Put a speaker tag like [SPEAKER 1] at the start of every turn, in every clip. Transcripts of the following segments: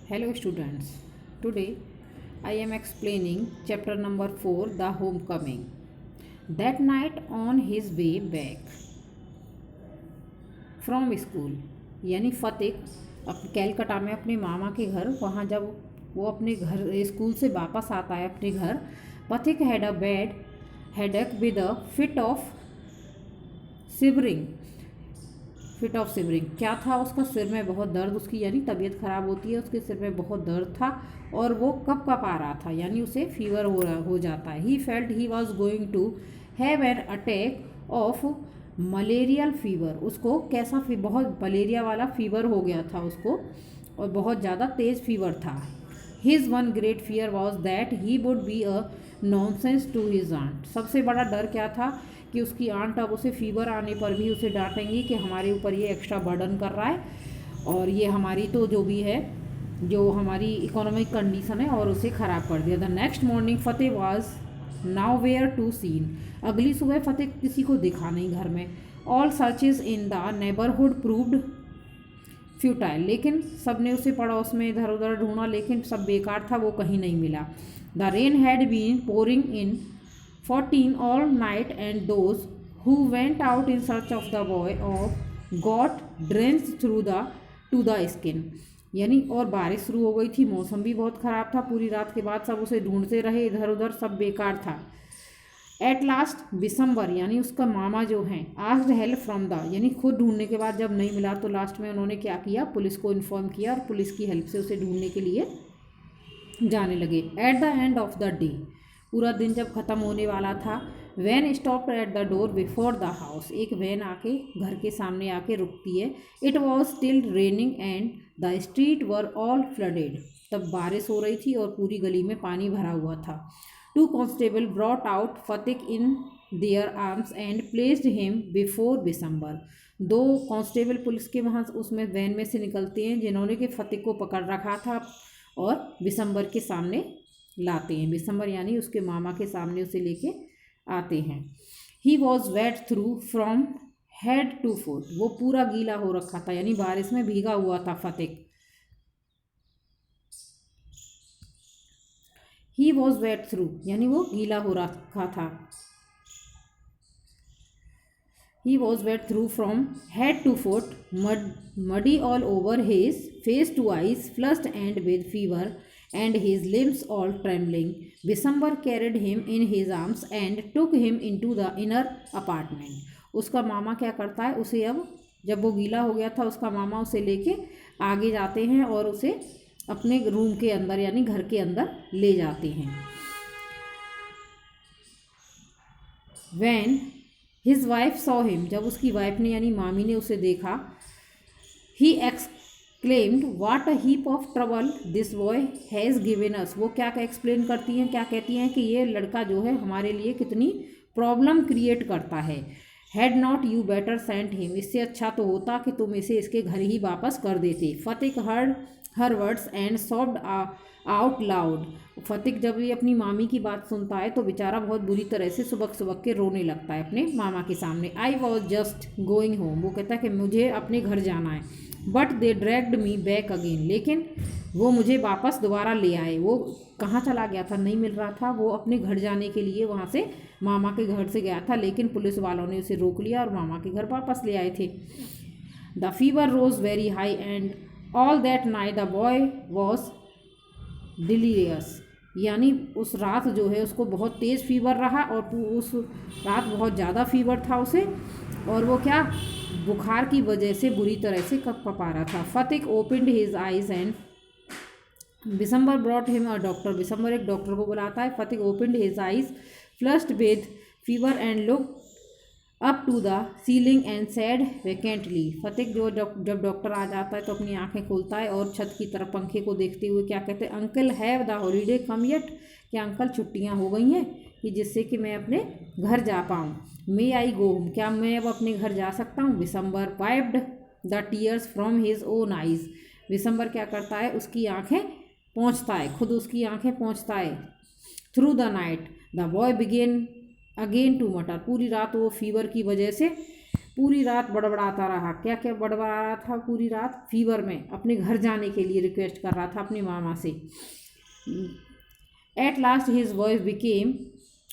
[SPEAKER 1] Hello students, today I am explaining chapter number 4, The Homecoming. That night on his way back from school, यानी फ़तेह Calcutta में अपने मामा के घर, वहाँ जब वो अपने घर स्कूल से वापस आता है अपने घर, फ़तेह had a bad headache with a fit of shivering. क्या था उसका? सिर में बहुत दर्द, उसकी यानी तबीयत ख़राब होती है, उसके सिर में बहुत दर्द था और वो कप आ रहा था, यानी उसे फीवर हो जाता है। He felt he was going to have an attack of malarial fever. उसको कैसा बहुत मलेरिया वाला फीवर हो गया था उसको, और बहुत ज़्यादा तेज़ फीवर था। His one great fear was that he would be a nonsense to his aunt. सबसे बड़ा डर क्या था? कि उसकी आंट अब उसे फीवर आने पर भी उसे डांटेंगी कि हमारे ऊपर ये एक्स्ट्रा बर्डन कर रहा है, और ये हमारी तो जो भी है, जो हमारी इकोनॉमिक कंडीशन है, और उसे ख़राब कर दिया। The next morning Fateh was nowhere to seen. अगली सुबह फ़तेह किसी को दिखा नहीं घर में। All searches in the neighbourhood proved futile. लेकिन सब ने उसे पड़ोस में इधर उधर ढूंढा, लेकिन सब बेकार था, वो कहीं नहीं मिला। The rain had been pouring in 14 all night, and those who went out in search of the boy of got drenched through the to the skin। यानी और बारिश शुरू हो गई थी, मौसम भी बहुत ख़राब था। पूरी रात के बाद सब उसे ढूंढते रहे, इधर उधर सब बेकार था। एट लास्ट दिसंबर, यानी उसका मामा जो हैं, आस्क्ड हेल्प फ्रॉम द, यानी खुद ढूंढने के बाद जब नहीं मिला तो लास्ट में उन्होंने क्या किया, पुलिस को इन्फॉर्म किया और पुलिस की हेल्प से उसे ढूंढने के लिए जाने लगे। At the end of the day, पूरा दिन जब ख़त्म होने वाला था, van stop at the door before the house. एक वैन आके घर के सामने आके रुकती है। It was still raining and the street were all flooded. तब बारिश हो रही थी और पूरी गली में पानी भरा हुआ था। टू कॉन्स्टेबल ब्रॉट आउट फ़तेह in their arms and placed him before दिसंबर। दो कांस्टेबल पुलिस के वहाँ उसमें वैन में से निकलते हैं, जिन्होंने कि फ़तेह को पकड़ रखा था और दिसंबर के सामने लाते हैं। दिसंबर यानी उसके मामा के सामने उसे लेके आते हैं। He was wet through from head to foot. वो पूरा गीला हो रखा था, यानी बारिश में भीगा हुआ था फ़तेह। ही वॉज वेट थ्रू यानी वो गीला हो रखा था। He was wet through from head to foot, muddy all over, his face to eyes flushed and with fever, and his limbs all trembling. December carried him in his arms and took him into the inner apartment. उसका मामा क्या करता है, उसे अब जब वो गीला हो गया था, उसका मामा उसे लेके आगे जाते हैं और उसे अपने रूम के अंदर यानी घर के अंदर ले जाते हैं। When his wife saw him, जब उसकी वाइफ ने यानी मामी ने उसे देखा, he exclaimed what a heap of trouble this boy has given us. वो क्या एक्सप्लेन करती हैं, क्या कहती हैं कि ये लड़का जो है हमारे लिए कितनी प्रॉब्लम क्रिएट करता है। Had not you better sent him, इससे अच्छा तो होता कि तुम इसे इसके घर ही वापस कर देते। Fateh heard her words and sobbed out loud. Fateh जब ये अपनी मामी की बात सुनता है तो बेचारा बहुत बुरी तरह से सुबक सुबक के रोने लगता है अपने मामा के सामने। I was just going home, वो कहता है कि मुझे अपने घर जाना है। But they dragged me back again, लेकिन वो मुझे वापस दोबारा ले आए। वो कहाँ चला गया था, नहीं मिल रहा था, वो अपने घर जाने के लिए वहाँ से मामा के घर से गया था, लेकिन पुलिस वालों ने उसे रोक लिया और मामा के घर वापस ले आए थे। The fever rose very high and all that night the boy was delirious. यानी उस रात जो है उसको बहुत तेज़ फीवर रहा, और उस रात बहुत ज़्यादा फीवर था उसे, और वो क्या बुखार की वजह से बुरी तरह से कँपा रहा था। Fateh opened his eyes and Bishamber brought him a doctor. Bishamber एक डॉक्टर को बुलाता है। Fateh opened his eyes flushed with fever and look up to the ceiling and said vacantly. Fateh जो जब डॉक्टर आ जाता है तो अपनी आंखें खोलता है और छत की तरफ पंखे को देखते हुए क्या कहते हैं, uncle have the holiday come yet. क्या अंकल छुट्टियां हो गई हैं कि जिससे कि मैं अपने घर जा पाऊँ। मे आई गो होम, क्या मैं अब अपने घर जा सकता हूँ। Bishamber wiped the tears from his own eyes. Bishamber क्या करता है, उसकी आँखें पोंछता है, खुद उसकी आँखें पोंछता है। Through the night the boy began again to mutter. पूरी रात वो फीवर की वजह से पूरी रात बड़बड़ाता रहा। क्या क्या बड़बड़ा रहा था पूरी रात? फीवर में अपने घर जाने के लिए रिक्वेस्ट कर रहा था अपनी मामा से। At last his voice became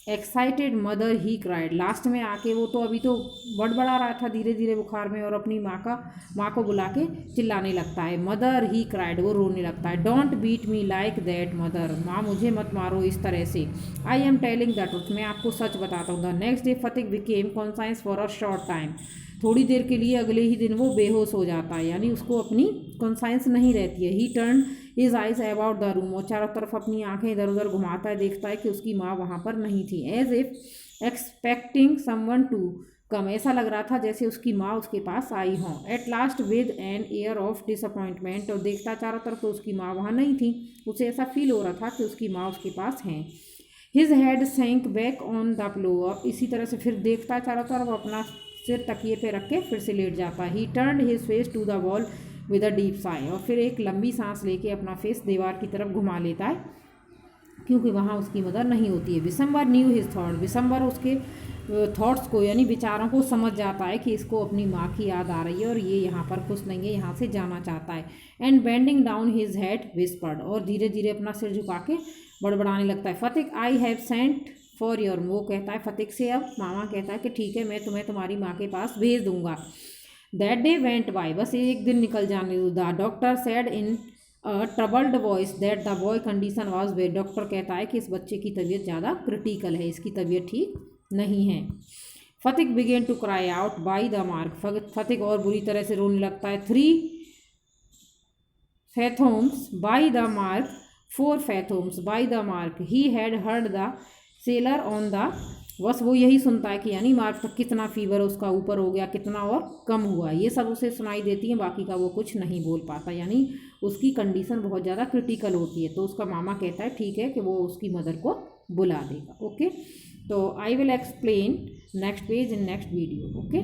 [SPEAKER 1] excited mother he cried. Last में आके वो तो अभी तो बड़बड़ा रहा था धीरे धीरे बुखार में, और अपनी माँ को बुला के चिल्लाने लगता है। मदर ही क्राइड, वो रोने लगता है। Don't beat me like that mother, माँ मुझे मत मारो इस तरह से। I am telling the truth, मैं आपको सच बताता हूँ। The next day Phatik became conscious for a short time. थोड़ी देर के लिए अगले ही दिन वो बेहोश हो जाता है, यानी उसको अपनी कॉन्साइंस नहीं रहती है। ही turn his eyes about the room, वो चारों तरफ अपनी आंखें इधर उधर घुमाता है, देखता है कि उसकी माँ वहाँ पर नहीं थी। As if expecting someone to come, ऐसा लग रहा था जैसे उसकी माँ उसके पास आई हों। At last with an air of disappointment, और देखता चारों तरफ तो उसकी माँ वहाँ नहीं थी। उसे ऐसा फील हो रहा था कि उसकी माँ उसके पास हैं। His head sank back on the pillow, अब इसी तरह से फिर देखता चारों तरफ, अपना सिर तकिए पे रख के फिर से लेट जाता है। He turned his face to the wall with a deep sigh, और फिर एक लंबी सांस लेके अपना फेस दीवार की तरफ घुमा लेता है, क्योंकि वहाँ उसकी मदर नहीं होती है। Vishambar new his thought, Vishambar उसके थॉट्स को यानी विचारों को समझ जाता है कि इसको अपनी माँ की याद आ रही है और ये यहाँ पर खुश नहीं है, यहाँ से जाना चाहता है। And bending down his head whispered, और धीरे धीरे अपना सिर झुका के बड़बड़ाने लगता है। Phatik I have sent for your, वो कहता है फतिक से, अब मामा कहता है कि ठीक है, मैं तुम्हें तुम्हारी माँ के पास भेज दूंगा। दैट डे वेंट बाय, बस एक दिन निकल जाने दो। The doctor said in troubled voice that the boy condition was bad, doctor कहता है कि इस बच्चे की तबीयत ज़्यादा क्रिटिकल है, इसकी तबीयत ठीक नहीं है। Phatik began to cry out by the mark, Phatik और बुरी तरह से रोने लगता है। 3 fathoms by the mark, 4 fathoms by the mark, he had heard the sailor on the, बस वो यही सुनता है कि यानी मार्क तक कितना फीवर उसका ऊपर हो गया, कितना और कम हुआ, ये सब उसे सुनाई देती है, बाकी का वो कुछ नहीं बोल पाता, यानी उसकी कंडीशन बहुत ज़्यादा क्रिटिकल होती है। तो उसका मामा कहता है ठीक है कि वो उसकी मदर को बुला देगा। ओके, तो I will explain next page in next video. Okay.